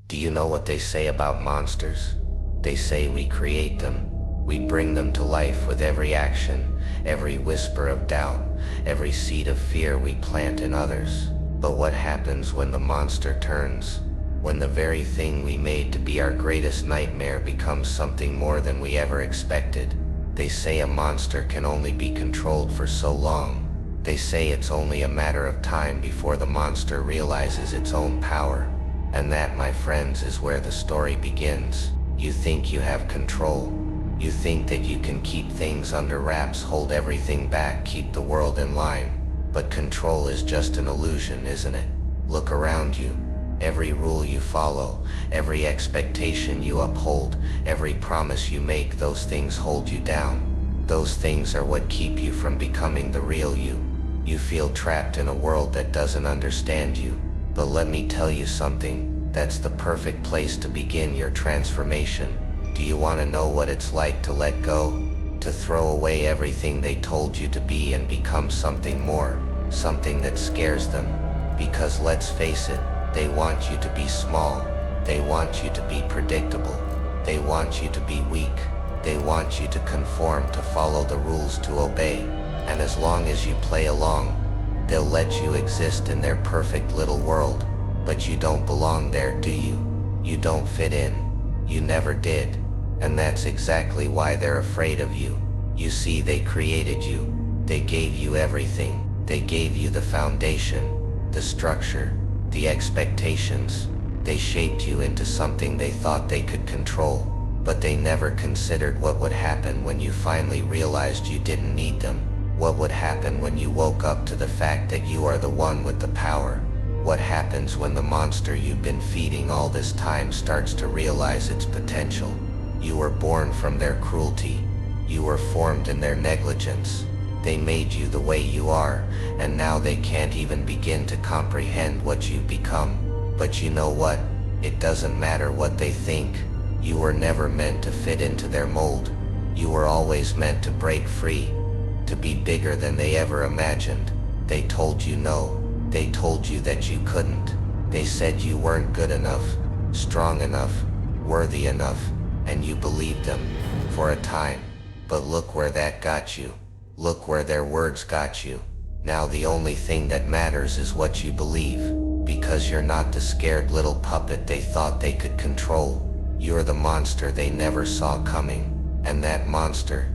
Do you know what they say about monsters? They say we create them. We bring them to life with every action, every whisper of doubt, every seed of fear we plant in others. But what happens when the monster turns? When the very thing we made to be our greatest nightmare becomes something more than we ever expected? They say a monster can only be controlled for so long. They say it's only a matter of time before the monster realizes its own power. And that, my friends, is where the story begins. You think you have control. You think that you can keep things under wraps, hold everything back, keep the world in line. But control is just an illusion, isn't it? Look around you. Every rule you follow, every expectation you uphold, every promise you make, those things hold you down. Those things are what keep you from becoming the real you. You feel trapped in a world that doesn't understand you. But let me tell you something, that's the perfect place to begin your transformation. Do you want to know what it's like to let go? To throw away everything they told you to be and become something more, something that scares them? Because let's face it, they want you to be small. They want you to be predictable. They want you to be weak. They want you to conform, to follow the rules, to obey. And as long as you play along, they'll let you exist in their perfect little world. But you don't belong there, do you? You don't fit in. You never did. And that's exactly why they're afraid of you. You see, they created you. They gave you everything. They gave you the foundation, the structure, the expectations. They shaped you into something they thought they could control. But they never considered what would happen when you finally realized you didn't need them. What would happen when you woke up to the fact that you are the one with the power? What happens when the monster you've been feeding all this time starts to realize its potential? You were born from their cruelty. You were formed in their negligence. They made you the way you are, and now they can't even begin to comprehend what you've become. But you know what? It doesn't matter what they think. You were never meant to fit into their mold. You were always meant to break free, to be bigger than they ever imagined. They told you no. They told you that you couldn't. They said you weren't good enough, strong enough, worthy enough, and you believed them for a time. But look where that got you. Look where their words got you. Now the only thing that matters is what you believe, because you're not the scared little puppet they thought they could control. You're the monster they never saw coming. And that monster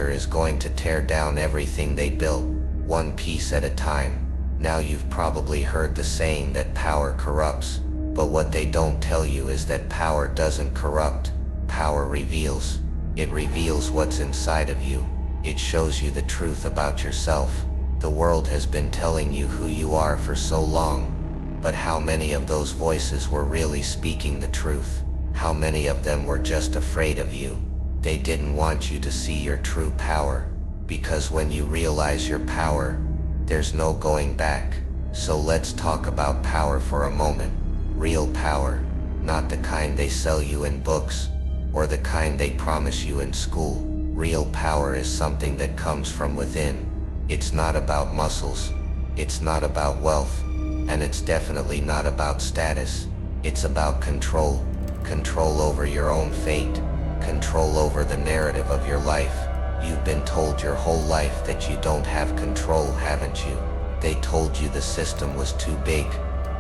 is going to tear down everything they built, one piece at a time. Now you've probably heard the saying that power corrupts, but what they don't tell you is that power doesn't corrupt. Power reveals. It reveals what's inside of you. It shows you the truth about yourself. The world has been telling you who you are for so long, but how many of those voices were really speaking the truth? How many of them were just afraid of you? They didn't want you to see your true power, because when you realize your power, there's no going back. So let's talk about power for a moment. Real power, not the kind they sell you in books, or the kind they promise you in school. Real power is something that comes from within. It's not about muscles, it's not about wealth, and it's definitely not about status. It's about control. Control over your own fate. Control over the narrative of your life. You've been told your whole life that you don't have control, haven't you? They told you the system was too big,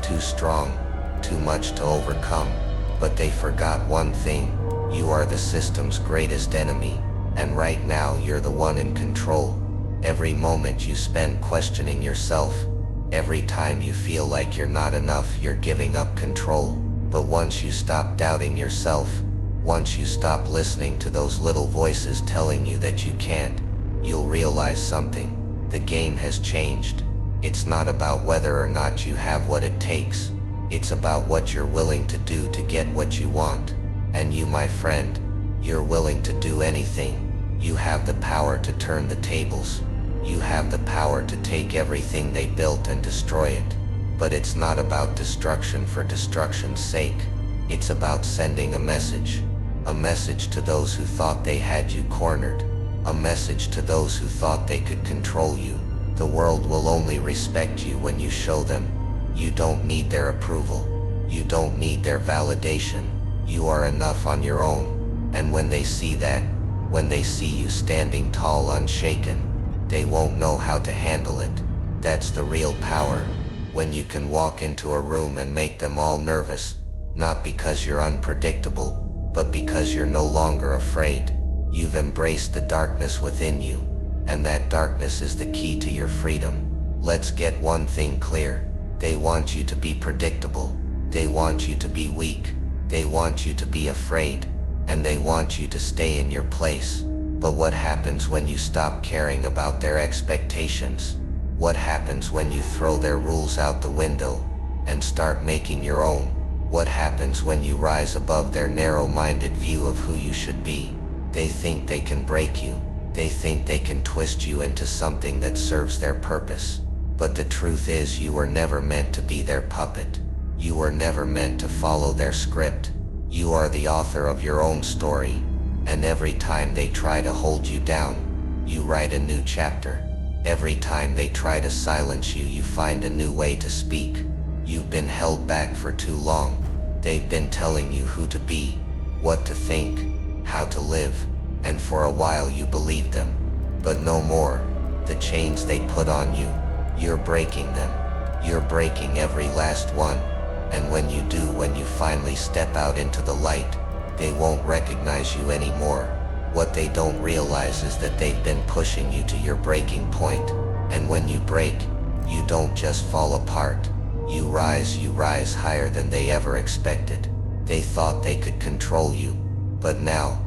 too strong, too much to overcome. But they forgot one thing. You are the system's greatest enemy, and right now you're the one in control. Every moment you spend questioning yourself, every time you feel like you're not enough, you're giving up control. But once you stop doubting yourself, once you stop listening to those little voices telling you that you can't, you'll realize something. The game has changed. It's not about whether or not you have what it takes. It's about what you're willing to do to get what you want. And you, my friend, you're willing to do anything. You have the power to turn the tables. You have the power to take everything they built and destroy it. But it's not about destruction for destruction's sake. It's about sending a message. A message to those who thought they had you cornered. A message to those who thought they could control you. The world will only respect you when you show them. You don't need their approval. You don't need their validation. You are enough on your own. And when they see that, when they see you standing tall unshaken, they won't know how to handle it. That's the real power. When you can walk into a room and make them all nervous, not because you're unpredictable, but because you're no longer afraid. You've embraced the darkness within you, and that darkness is the key to your freedom. Let's get one thing clear. They want you to be predictable. They want you to be weak. They want you to be afraid. And they want you to stay in your place. But what happens when you stop caring about their expectations? What happens when you throw their rules out the window and start making your own? What happens when you rise above their narrow-minded view of who you should be? They think they can break you. They think they can twist you into something that serves their purpose. But the truth is, you were never meant to be their puppet. You were never meant to follow their script. You are the author of your own story. And every time they try to hold you down, you write a new chapter. Every time they try to silence you, you find a new way to speak. You've been held back for too long. They've been telling you who to be, what to think, how to live, and for a while you believed them. But no more. The chains they put on you, you're breaking them. You're breaking every last one. And when you do, when you finally step out into the light, they won't recognize you anymore. What they don't realize is that they've been pushing you to your breaking point. And when you break, you don't just fall apart. You rise higher than they ever expected. They thought they could control you, but now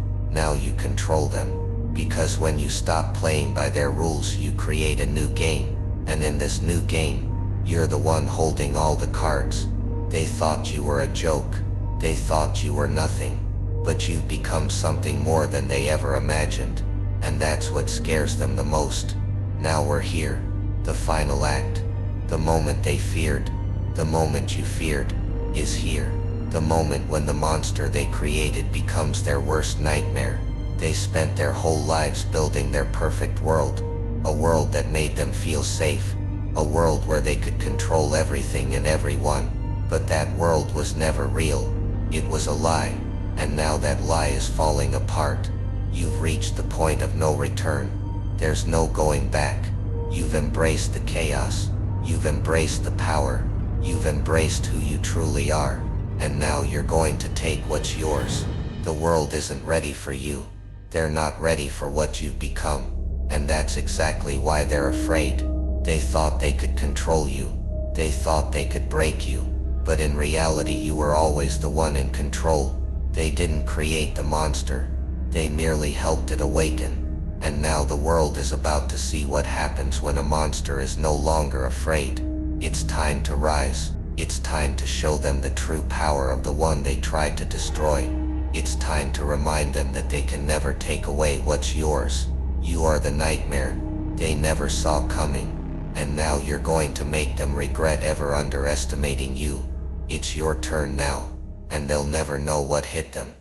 you control them. Because when you stop playing by their rules, you create a new game. And in this new game, you're the one holding all the cards. They thought you were a joke. They thought you were nothing. But you've become something more than they ever imagined. And that's what scares them the most. Now we're here. The final act. The moment they feared. The moment you feared is here. The moment when the monster they created becomes their worst nightmare. They spent their whole lives building their perfect world. A world that made them feel safe. A world where they could control everything and everyone. But that world was never real. It was a lie. And now that lie is falling apart. You've reached the point of no return. There's no going back. You've embraced the chaos. You've embraced the power. You've embraced who you truly are. And now you're going to take what's yours. The world isn't ready for you. They're not ready for what you've become. And that's exactly why they're afraid. They thought they could control you. They thought they could break you. But in reality, you were always the one in control. They didn't create the monster. They merely helped it awaken. And now the world is about to see what happens when a monster is no longer afraid. It's time to rise. It's time to show them the true power of the one they tried to destroy. It's time to remind them that they can never take away what's yours. You are the nightmare they never saw coming. And now you're going to make them regret ever underestimating you. It's your turn now, and they'll never know what hit them.